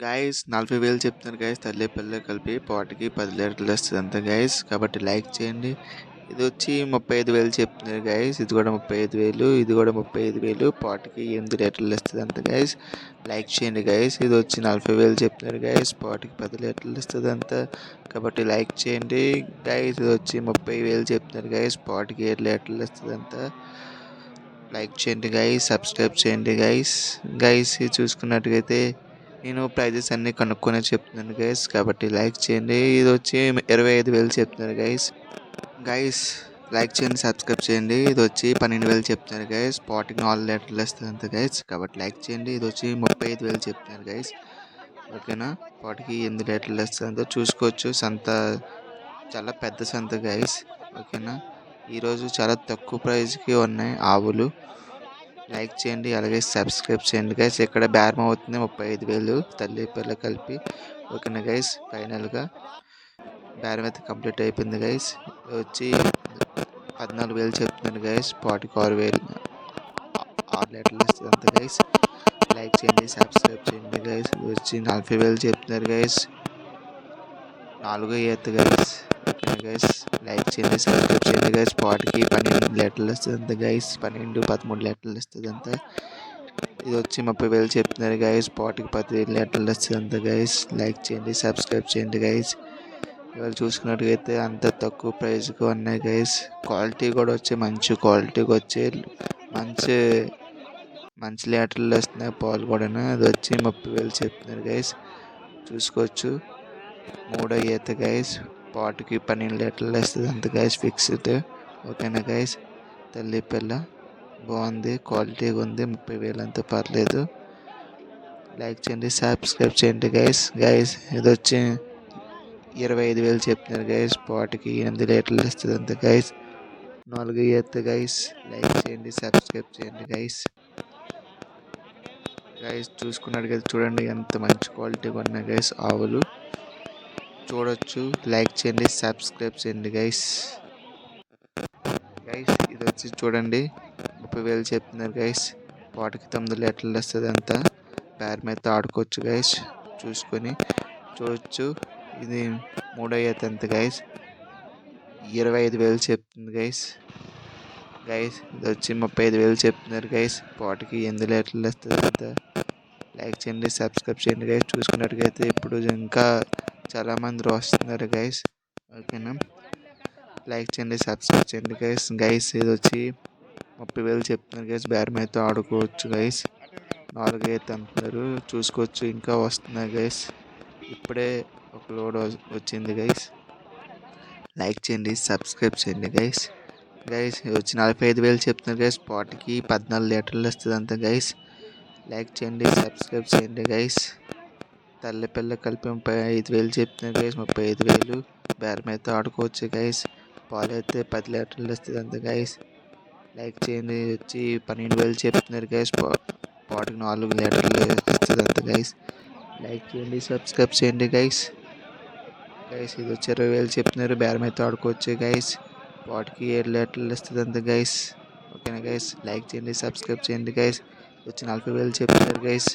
Guys 40,000 చెప్తున్నారు guys. తల్లి పిల్ల కలిపి పాటకి 10 లీటర్లు వస్తుంది అంతే గైస్. కాబట్టి లైక్ చేయండి. ఇది వచ్చి 35,000 చెప్తున్నారు గైస్. ఇది కూడా 35,000, ఇది కూడా 35,000. పాటకి 8 లీటర్లు వస్తుంది అంతే గైస్. లైక్ చేయండి గైస్. ఇది వచ్చి 40,000 చెప్తున్నారు గైస్. పాటకి 10 లీటర్లు వస్తుంది అంతా. కాబట్టి లైక్ చేయండి గైస్. ఇది వచ్చి 30,000 చెప్తున్నారు గైస్. పాటకి 7 లీటర్లు వస్తుంది అంతా. లైక్ చేయండి గైస్. సబ్స్క్రైబ్ చేయండి గైస్. గైస్ ఇది చూసుకున్నట్టుగైతే నేను ప్రైజెస్ అన్నీ కనుక్కొని చెప్తున్నాను గైస్. కాబట్టి లైక్ చేయండి. ఇది వచ్చి 25,000 చెప్తున్నారు గైస్. గైస్ లైక్ చేయండి, సబ్స్క్రైబ్ చేయండి. ఇది వచ్చి 12,000 చెప్తున్నారు గైస్. పాటికి 4 లీటర్లు వస్తుంది అంత గైస్. కాబట్టి లైక్ చేయండి. ఇది వచ్చి 35,000 చెప్తున్నారు గైస్. ఓకేనా. పాటికి 8 లీటర్లు వస్తుందో చూసుకోవచ్చు. సంత చాలా పెద్ద సంత గైస్. ఓకేనా. ఈరోజు చాలా తక్కువ ప్రైస్కి ఉన్నాయి ఆవులు. లైక్ చేయండి, అలాగే సబ్స్క్రైబ్ చేయండి గైస్. ఇక్కడ బేరం అవుతుంది 35,000 తల్లి పిల్ల కలిపి. ఓకేనా గైస్. ఫైనల్గా బేరం అయితే కంప్లీట్ అయిపోయింది గైస్. వచ్చి 14,000 చెప్తున్నాను గైస్. పాటికి 6 లీటర్లు వస్తుంది అంత గైస్. లైక్ చేయండి, సబ్స్క్రైబ్ చేయండి గైస్. వచ్చి 40,000 చెప్తున్నారు గైస్. 4 ఈత గైస్. ఓకేనా గైస్. లైక్ చేయండి, సబ్స్క్రైబ్ చేయండి గైస్. పాటికి 12 లీటర్లు వస్తుంది అంత గైస్. 12-13 లీటర్లు వస్తుంది అంతా. ఇది వచ్చి 30,000 చెప్తున్నారు గైస్. పాటికి 10 లీటర్లు వస్తుంది అంత గైస్. లైక్ చేయండి, సబ్స్క్రైబ్ చేయండి గైస్. ఇవాళ చూసుకున్నట్టుగైతే అంత తక్కువ ప్రైస్కి ఉన్నాయి గైస్. క్వాలిటీ కూడా వచ్చి మంచి క్వాలిటీకి వచ్చి మంచి లీటర్లు వస్తున్నాయి పాలు కూడా. అది వచ్చి 30,000 చెప్తున్నారు గైస్. చూసుకోవచ్చు. 3 ఈత గైస్. పాటుకి 12 లీటర్లు వస్తుంది అంత గైస్. ఫిక్స్డ్. ఓకేనా గైస్. తల్లి పిల్ల బాగుంది, క్వాలిటీగా ఉంది. 30,000 అంతా పర్లేదు. లైక్ చేయండి, సబ్స్క్రైబ్ చేయండి గైస్. ఇది వచ్చి 25,000 చెప్తున్నారు గైస్. పాటికి 8 లీటర్లు వస్తుంది అంత గైస్. 4 ఈత గైస్. లైక్ చేయండి, సబ్స్క్రైబ్ చేయండి గైస్. చూసుకున్నట్టుగా చూడండి ఎంత మంచి క్వాలిటీగా ఉన్నాయి గైస్ ఆవులు. చూడొచ్చు. లైక్ చేయండి, సబ్స్క్రైబ్ చేయండి గైస్. ఇది వచ్చి చూడండి 30,000 చెప్తున్నారు గైస్. పాటికి 9 లీటర్లు వస్తుంది అంతా. బేరం అయితే ఆడుకోవచ్చు గైస్. చూడొచ్చు. ఇది 3 ఈత ఎంత గైస్. 25,000 చెప్తుంది గైస్. ఇది వచ్చి 35,000 చెప్తున్నారు గైస్. పాటికి 8 లీటర్లు వస్తుంది అంతా. లైక్ చేయండి, సబ్స్క్రైబ్ చేయండి గైస్. చూసుకున్నట్టుగైతే ఇప్పుడు ఇంకా చాలామంది వస్తున్నారు గైస్. ఓకేనా. లైక్ చేయండి, సబ్స్క్రైబ్ చేయండి గైస్. ఇది వచ్చి 30,000 చెప్తున్నారు గైస్. బేరం అయితే ఆడుకోవచ్చు గైస్. 4 అయితే అంటున్నారు. చూసుకోవచ్చు. ఇంకా వస్తున్నాయి గైస్. ఇప్పుడే ఒక లోడ్ వచ్చింది గైస్. లైక్ చేయండి, సబ్స్క్రైబ్ చేయండి గైస్. ఇది వచ్చి 45,000 చెప్తున్నారు గైస్. పాటికి 14 లీటర్లు వస్తుంది అంత గైస్. లైక్ చేయండి, సబ్స్క్రైబ్ చేయండి గైస్. తల్లి పిల్ల కలిపి 35,000 చెప్తున్నారు గైస్. 35,000 బేరం అయితే ఆడుకోవచ్చు గైస్. పాలు అయితే 10 లీటర్లు వస్తుంది అంత గైస్. లైక్ చేయండి. వచ్చి 12,000 చెప్తున్నారు గైస్. పాటికి 4 లీటర్లు వస్తుంది అంత గైస్. లైక్ చేయండి, సబ్స్క్రైబ్ చేయండి గైస్. ఇది వచ్చి 20,000 చెప్తున్నారు. బేరం అయితే ఆడుకోవచ్చు గైస్. పాటికి 7 లీటర్లు వస్తుంది అంత గైస్. ఓకేనా గైస్. లైక్ చేయండి, సబ్స్క్రైబ్ చేయండి గైస్. వచ్చి 40,000 చెప్తున్నారు గైస్.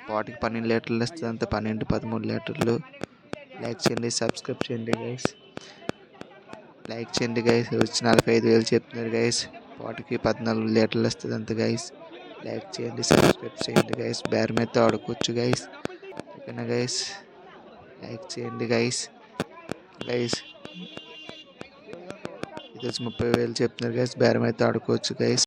పాటికి 12 లీటర్లు వస్తుంది అంత. 12-13 లీటర్లు. లైక్ చేయండి, సబ్స్క్రైబ్ చేయండి గైస్. లైక్ చేయండి గైస్. వచ్చి 45,000 చెప్తున్నారు గైస్. పాటికి 14 లీటర్లు వస్తుంది అంత గైస్. లైక్ చేయండి, సబ్స్క్రైబ్ చేయండి గైస్. బేరం అయితే ఆడుకోవచ్చు గైస్. ఓకేనా గైస్. లైక్ చేయండి గైస్. ఇది వచ్చి 30,000 చెప్తున్నారు గైస్. బేరం అయితే ఆడుకోవచ్చు గైస్.